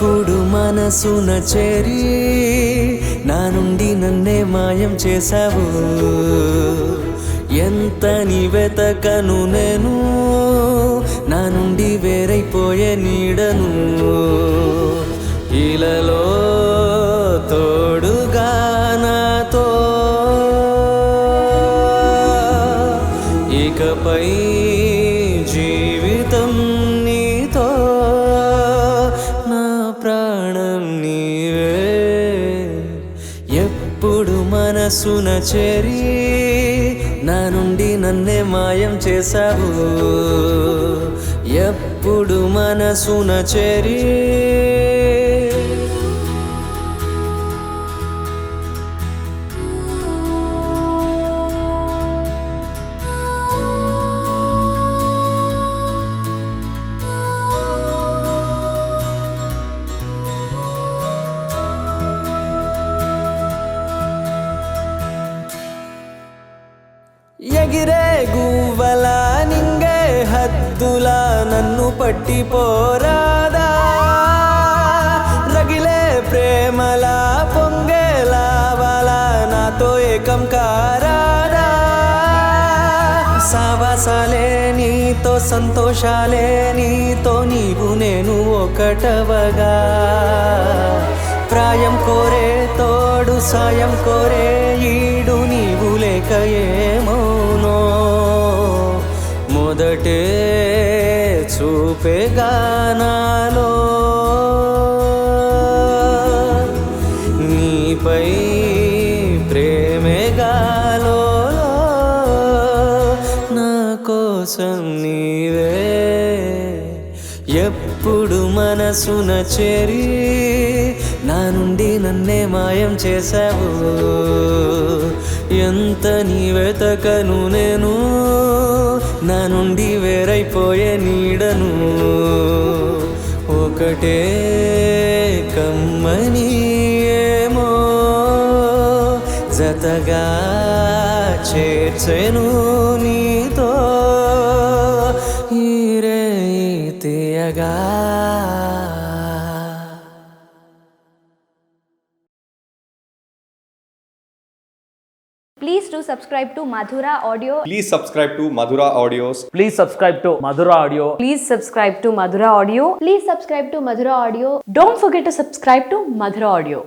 ఎప్పుడు మనసున చేరి నా నుండి నన్నే మాయం చేశావు. ఎంత నీ వెతకను నేను, నా నుండి వేరైపోయే నీడను. ఇలలో తోడుగా నాతో ఇకపై జీవితం నీతో, నా ప్రాణం నీవే. ఎప్పుడు మనసున చేరి నా నుండి నన్నే మాయం చేశావు. ఎప్పుడు మనసున చేరి ఎగిరే గువ్వల నింగే హద్దులా నన్ను పట్టిపోరాదా. రగిలే ప్రేమలా పొంగే లావాలా నాతో ఏకం కారాదా. సావాసాలే నీతో, సంతోషాలే నీతో, నీవు నేను ఒకటవగా. ప్రాయం కోరే తోడు, సాయం కోరే ఈడు, నీవు లేక ఏమోనో. మొదటే చూపే గానాలో నీపై ప్రేమే గాలో, నా కోసం నీవే. ఎప్పుడు మనసున చేరి నా నుండి నన్నే మాయం చేశావు. ఎంత నీ వెతకను నేను, నా నుండి వేరైపోయే నీడను. ఒకటే కమ్మని ఏమో జతగా చేర్చెను నీతో, ఈరే తీయగా. Please do subscribe to Madhura Audio. Please subscribe to Madhura Audios. Please subscribe to Madhura Audio. Please subscribe to Madhura Audio. Please subscribe to Madhura Audio. Don't forget to subscribe to Madhura Audio.